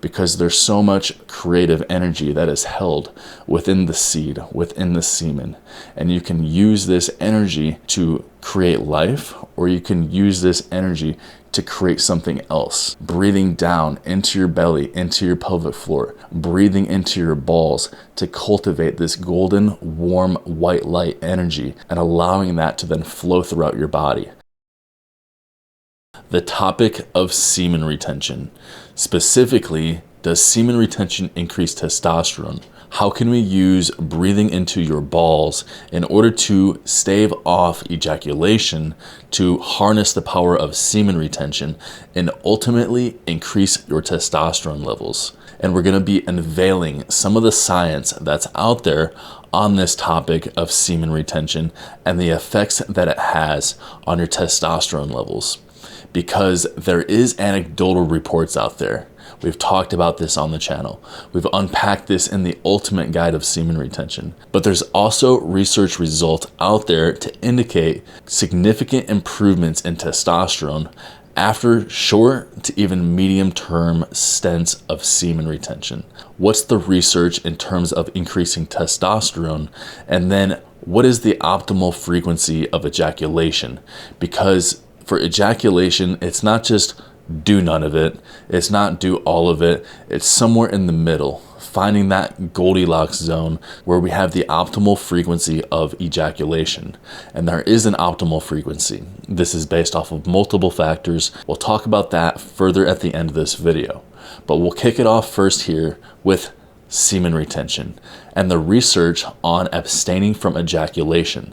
because there's so much creative energy that is held within the seed, within the semen. And you can use this energy to create life, or you can use this energy to create something else. Breathing down into your belly, into your pelvic floor, breathing into your balls to cultivate this golden, warm, white light energy and allowing that to then flow throughout your body. The topic of semen retention. Specifically, does semen retention increase testosterone? How can we use breathing into your balls in order to stave off ejaculation, to harness the power of semen retention, and ultimately increase your testosterone levels? And we're going to be unveiling some of the science that's out there on this topic of semen retention and the effects that it has on your testosterone levels. Because there is anecdotal reports out there. We've talked about this on the channel. We've unpacked this in the ultimate guide of semen retention. But there's also research results out there to indicate significant improvements in testosterone after short to even medium-term stints of semen retention. What's the research in terms of increasing testosterone? And then what is the optimal frequency of ejaculation? Because for ejaculation, it's not just do none of it. It's not do all of it. It's somewhere in the middle, finding that Goldilocks zone where we have the optimal frequency of ejaculation. And there is an optimal frequency. This is based off of multiple factors. We'll talk about that further at the end of this video. But we'll kick it off first here with semen retention and the research on abstaining from ejaculation.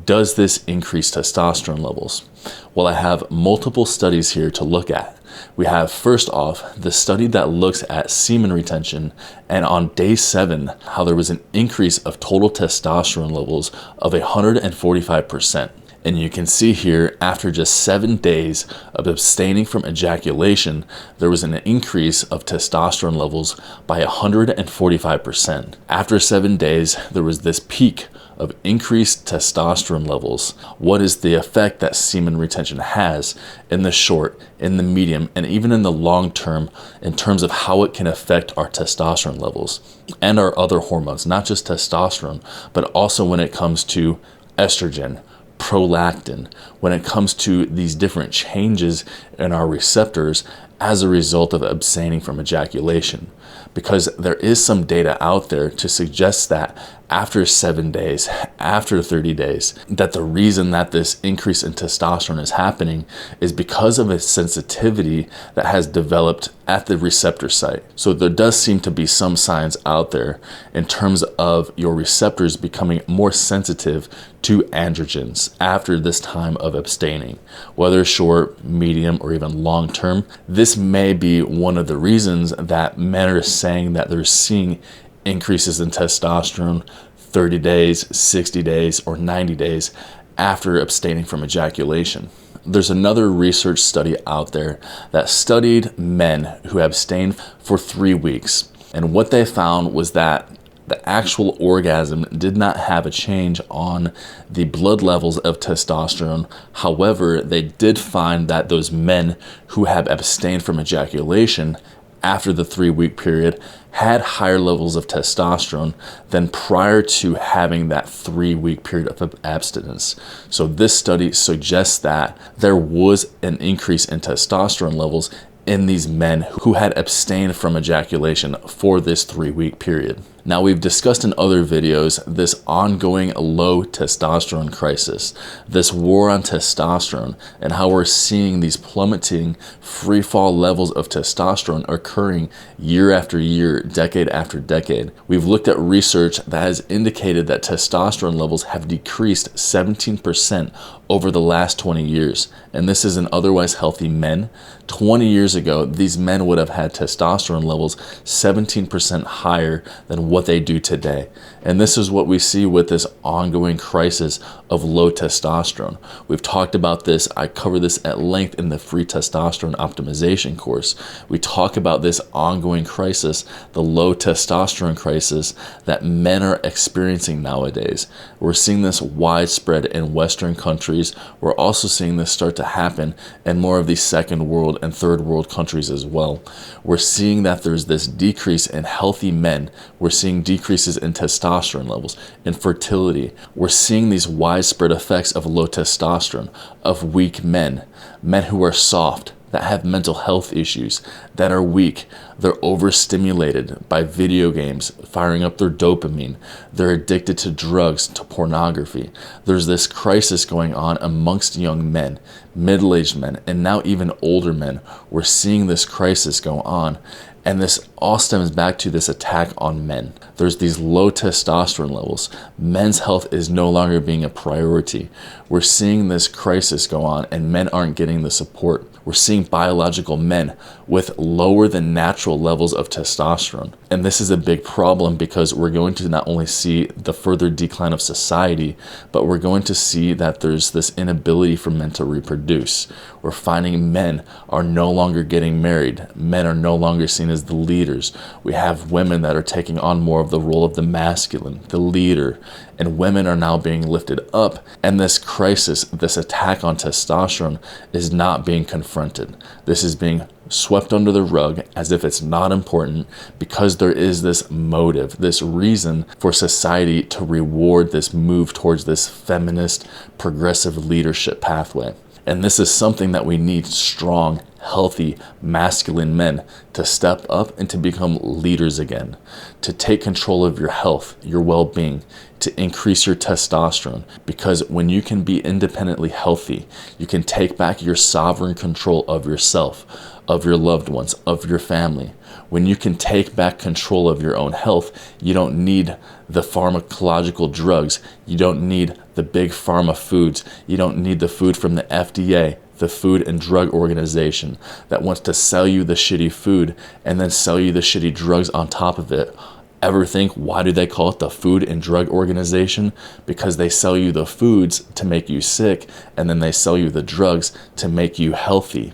Does this increase testosterone levels? Well, I have multiple studies here to look at. We have, first off, the study that looks at semen retention, and on day 7, how there was an increase of total testosterone levels of 145%. And you can see here, after just 7 days of abstaining from ejaculation, there was an increase of testosterone levels by 145%. After 7 days, there was this peak of increased testosterone levels. What is the effect that semen retention has in the short, in the medium, and even in the long term in terms of how it can affect our testosterone levels and our other hormones, not just testosterone, but also when it comes to estrogen, prolactin, when it comes to these different changes in our receptors as a result of abstaining from ejaculation. Because there is some data out there to suggest that after 7 days, after 30 days, that the reason that this increase in testosterone is happening is because of a sensitivity that has developed at the receptor site. So there does seem to be some signs out there in terms of your receptors becoming more sensitive to androgens after this time of abstaining, whether short, medium, or even long term. This may be one of the reasons that men are saying that they're seeing increases in testosterone 30 days, 60 days, or 90 days after abstaining from ejaculation. There's another research study out there that studied men who abstained for 3 weeks. And what they found was that the actual orgasm did not have a change on the blood levels of testosterone. However, they did find that those men who have abstained from ejaculation after the 3-week period had higher levels of testosterone than prior to having that 3-week period of abstinence. So this study suggests that there was an increase in testosterone levels in these men who had abstained from ejaculation for this 3-week period. Now, we've discussed in other videos this ongoing low testosterone crisis, this war on testosterone, and how we're seeing these plummeting free fall levels of testosterone occurring year after year, decade after decade. We've looked at research that has indicated that testosterone levels have decreased 17% over the last 20 years. And this is in otherwise healthy men. 20 years ago, these men would have had testosterone levels 17% higher than what they do today. And this is what we see with this ongoing crisis of low testosterone. We've talked about this. I cover this at length in the free testosterone optimization course. We talk about this ongoing crisis, the low testosterone crisis that men are experiencing nowadays. We're seeing this widespread in Western countries. We're also seeing this start to happen in more of the second world and third world countries as well. We're seeing that there's this decrease in healthy men. We're seeing decreases in testosterone levels, in fertility. We're seeing these widespread effects of low testosterone, of weak men, men who are soft, that have mental health issues, that are weak. They're overstimulated by video games, firing up their dopamine. They're addicted to drugs, to pornography. There's this crisis going on amongst young men, middle-aged men, and now even older men. We're seeing this crisis go on. And this all stems back to this attack on men. There's these low testosterone levels. Men's health is no longer being a priority. We're seeing this crisis go on, and men aren't getting the support. We're seeing biological men with lower than natural levels of testosterone. And this is a big problem because we're going to not only see the further decline of society, but we're going to see that there's this inability for men to reproduce. We're finding men are no longer getting married. Men are no longer seen as the leaders. We have women that are taking on more of the role of the masculine, the leader, and women are now being lifted up. And this crisis, this attack on testosterone is not being confronted. This is being swept under the rug as if it's not important because there is this motive, this reason for society to reward this move towards this feminist, progressive leadership pathway. And this is something that we need strong, healthy, masculine men to step up and to become leaders again, to take control of your health, your well-being, to increase your testosterone. Because when you can be independently healthy, you can take back your sovereign control of yourself, of your loved ones, of your family. When you can take back control of your own health, you don't need the pharmacological drugs. You don't need the big pharma foods. You don't need the food from the FDA, the Food and Drug Organization, that wants to sell you the shitty food and then sell you the shitty drugs on top of it. Ever think, why do they call it the Food and Drug Organization? Because they sell you the foods to make you sick, and then they sell you the drugs to make you healthy.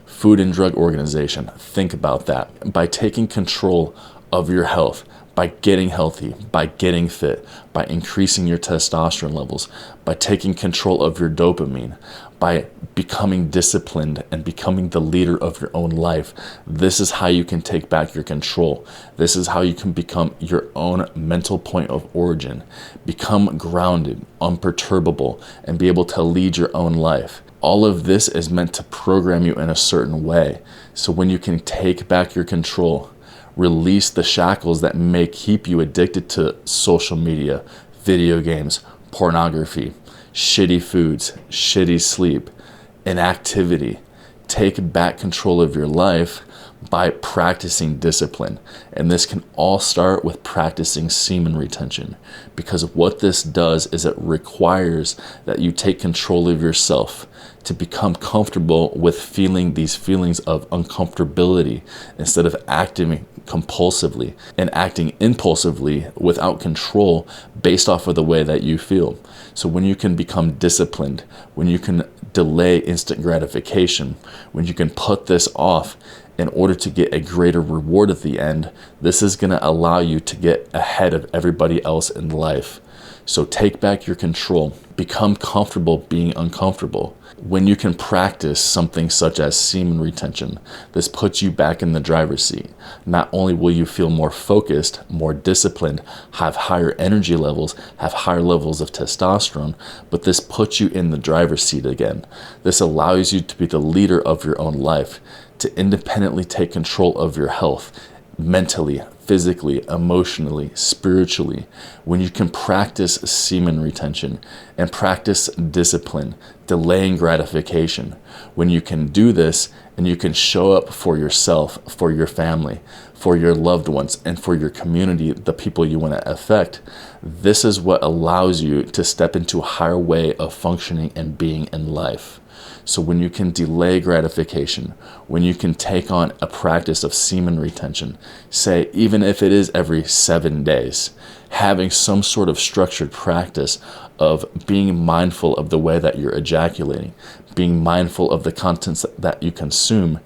Food and Drug Organization, think about that. By taking control of your health, by getting healthy, by getting fit, by increasing your testosterone levels, by taking control of your dopamine, by becoming disciplined and becoming the leader of your own life. This is how you can take back your control. This is how you can become your own mental point of origin. Become grounded, unperturbable, and be able to lead your own life. All of this is meant to program you in a certain way. So when you can take back your control, release the shackles that may keep you addicted to social media, video games, pornography, shitty foods, shitty sleep, inactivity. Take back control of your life by practicing discipline. And this can all start with practicing semen retention, because what this does is it requires that you take control of yourself to become comfortable with feeling these feelings of uncomfortability instead of acting compulsively and acting impulsively without control based off of the way that you feel. So when you can become disciplined, when you can delay instant gratification, when you can put this off in order to get a greater reward at the end, this is going to allow you to get ahead of everybody else in life. So take back your control. Become comfortable being uncomfortable. When you can practice something such as semen retention, this puts you back in the driver's seat. Not only will you feel more focused, more disciplined, have higher energy levels, have higher levels of testosterone, but this puts you in the driver's seat again. This allows you to be the leader of your own life, to independently take control of your health, mentally, physically, emotionally, spiritually. When you can practice semen retention and practice discipline, delaying gratification, when you can do this and you can show up for yourself, for your family, for your loved ones, and for your community, the people you want to affect, this is what allows you to step into a higher way of functioning and being in life. So when you can delay gratification, when you can take on a practice of semen retention, say even if it is every 7 days, having some sort of structured practice of being mindful of the way that you're ejaculating, being mindful of the contents that you consume,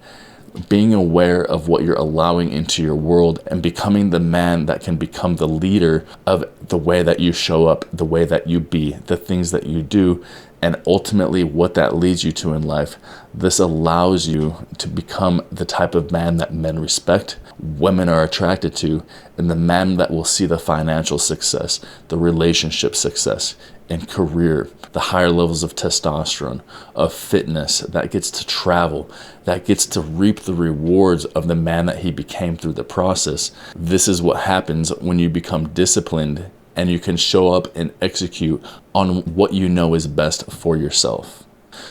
being aware of what you're allowing into your world, and becoming the man that can become the leader of the way that you show up, the way that you be, the things that you do, and ultimately what that leads you to in life. This allows you to become the type of man that men respect, women are attracted to, and the man that will see the financial success, the relationship success, and career, the higher levels of testosterone, of fitness, that gets to travel, that gets to reap the rewards of the man that he became through the process. This is what happens when you become disciplined and you can show up and execute on what you know is best for yourself.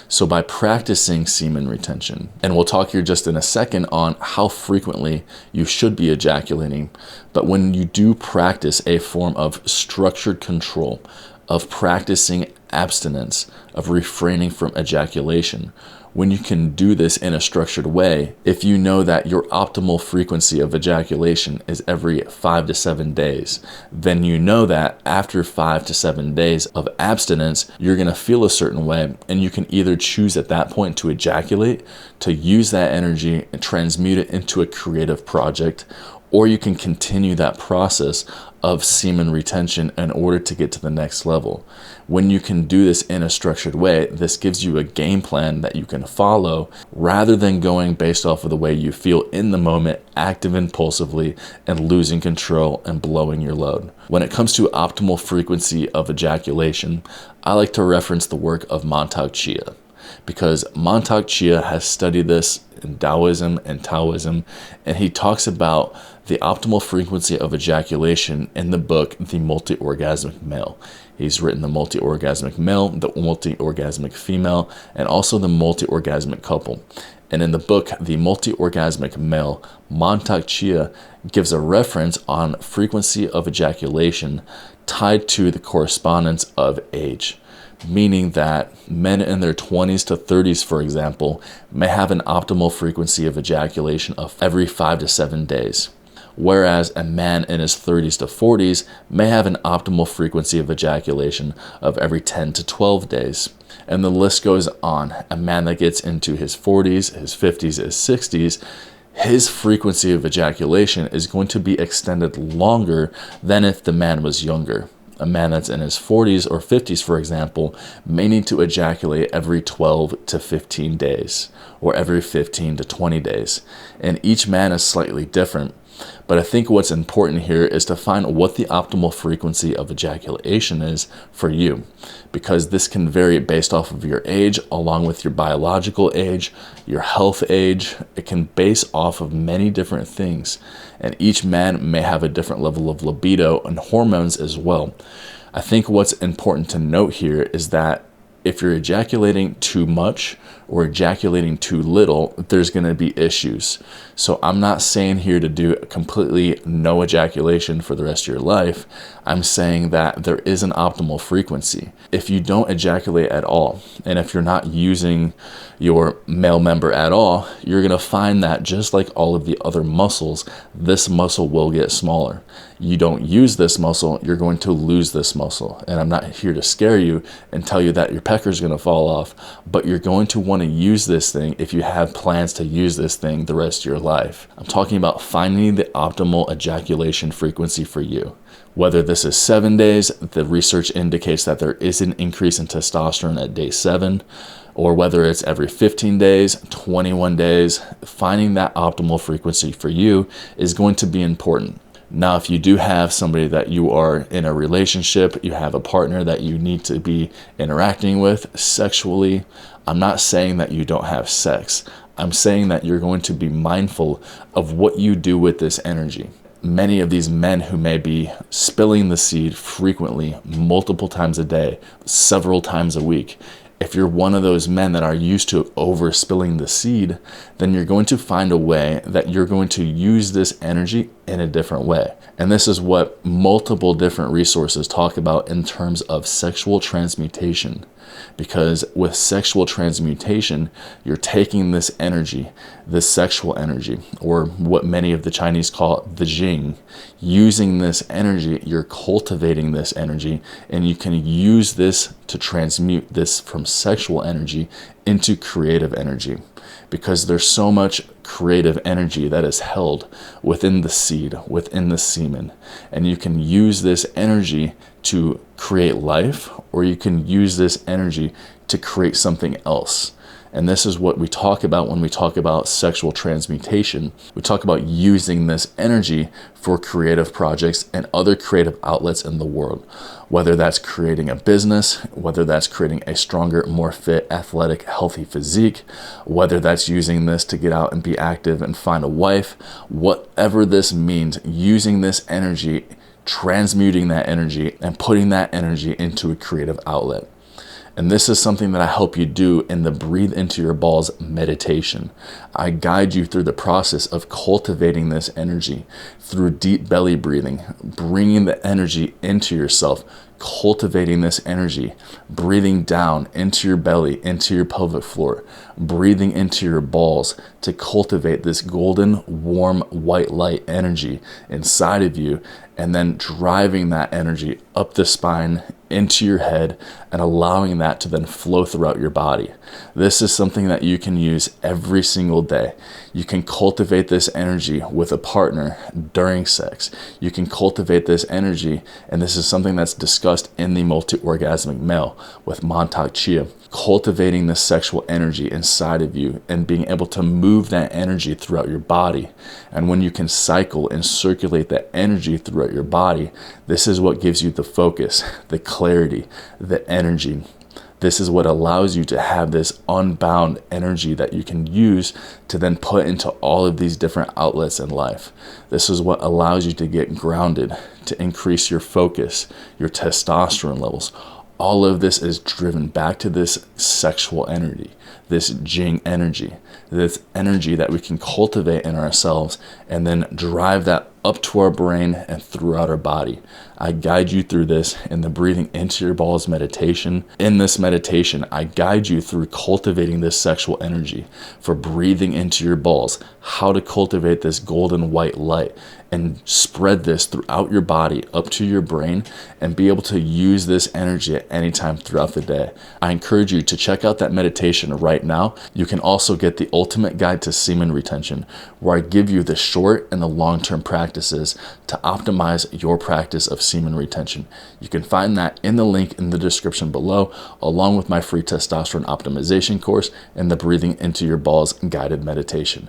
So by practicing semen retention, and we'll talk here just in a second on how frequently you should be ejaculating, but when you do practice a form of structured control, of practicing abstinence, of refraining from ejaculation, when you can do this in a structured way, if you know that your optimal frequency of ejaculation is every 5 to 7 days, then you know that after 5 to 7 days of abstinence, you're going to feel a certain way, and you can either choose at that point to ejaculate, to use that energy and transmute it into a creative project, or you can continue that process of semen retention in order to get to the next level. When you can do this in a structured way, this gives you a game plan that you can follow rather than going based off of the way you feel in the moment, active impulsively, and losing control and blowing your load. When it comes to optimal frequency of ejaculation, I like to reference the work of Mantak Chia, because Mantak Chia has studied this in Taoism and Taoism, and he talks about the optimal frequency of ejaculation in the book, The Multi-Orgasmic Male. He's written The Multi-Orgasmic Male, The Multi-Orgasmic Female, and also The Multi-Orgasmic Couple. And in the book, The Multi-Orgasmic Male, Mantak Chia gives a reference on frequency of ejaculation tied to the correspondence of age, meaning that men in their 20s to 30s, for example, may have an optimal frequency of ejaculation of every 5 to 7 days, whereas a man in his 30s to 40s may have an optimal frequency of ejaculation of every 10 to 12 days. And the list goes on. A man that gets into his 40s, his 50s, his 60s, his frequency of ejaculation is going to be extended longer than if the man was younger. A man that's in his 40s or 50s, for example, may need to ejaculate every 12 to 15 days or every 15 to 20 days. And each man is slightly different. But I think what's important here is to find what the optimal frequency of ejaculation is for you, because this can vary based off of your age, along with your biological age, your health age. It can base off of many different things, and each man may have a different level of libido and hormones as well. I think what's important to note here is that if you're ejaculating too much or ejaculating too little, there's going to be issues. So I'm not saying here to do completely no ejaculation for the rest of your life. I'm saying that there is an optimal frequency. If you don't ejaculate at all, and if you're not using your male member at all, you're going to find that just like all of the other muscles, this muscle will get smaller. You don't use this muscle, you're going to lose this muscle. And I'm not here to scare you and tell you that your pecker's going to fall off, but you're going to want to use this thing if you have plans to use this thing the rest of your life. I'm talking about finding the optimal ejaculation frequency for you. Whether this is 7 days, the research indicates that there is an increase in testosterone at day 7, or whether it's every 15 days, 21 days, finding that optimal frequency for you is going to be important. Now, if you do have somebody that you are in a relationship, you have a partner that you need to be interacting with sexually, I'm not saying that you don't have sex. I'm saying that you're going to be mindful of what you do with this energy. Many of these men who may be spilling the seed frequently, multiple times a day, several times a week, if you're one of those men that are used to over spilling the seed, then you're going to find a way that you're going to use this energy in a different way. And this is what multiple different resources talk about in terms of sexual transmutation. Because with sexual transmutation, you're taking this energy, this sexual energy, or what many of the Chinese call the Jing. Using this energy, you're cultivating this energy, and you can use this to transmute this from sexual energy into creative energy. Because there's so much creative energy that is held within the seed, within the semen. And you can use this energy to create life, or you can use this energy to create something else. And this is what we talk about when we talk about sexual transmutation. We talk about using this energy for creative projects and other creative outlets in the world. Whether that's creating a business, whether that's creating a stronger, more fit, athletic, healthy physique, whether that's using this to get out and be active and find a wife, whatever this means, using this energy, transmuting that energy, and putting that energy into a creative outlet. And this is something that I help you do in the Breathe Into Your Balls meditation. I guide you through the process of cultivating this energy through deep belly breathing, bringing the energy into yourself, cultivating this energy, breathing down into your belly, into your pelvic floor, breathing into your balls to cultivate this golden, warm, white light energy inside of you, and then driving that energy up the spine, into your head, and allowing that to then flow throughout your body. This is something that you can use every single day. You can cultivate this energy with a partner during sex. You can cultivate this energy, and this is something that's discussed in the multi-orgasmic male with Montauk Chia. Cultivating the sexual energy inside of you and being able to move that energy throughout your body. And when you can cycle and circulate that energy throughout your body, this is what gives you the focus, the clarity, the energy. This is what allows you to have this unbound energy that you can use to then put into all of these different outlets in life. This is what allows you to get grounded, to increase your focus, your testosterone levels. All of this is driven back to this sexual energy, this Jing energy, this energy that we can cultivate in ourselves and then drive that up to our brain and throughout our body. I guide you through this in the Breathing Into Your Balls meditation. In this meditation, I guide you through cultivating this sexual energy, for breathing into your balls, how to cultivate this golden white light and spread this throughout your body up to your brain and be able to use this energy at any time throughout the day. I encourage you to check out that meditation right now. You can also get the Ultimate Guide to Semen Retention, where I give you the short and the long-term practices to optimize your practice of semen retention. You can find that in the link in the description below, along with my free testosterone optimization course and the Breathing Into Your Balls guided meditation.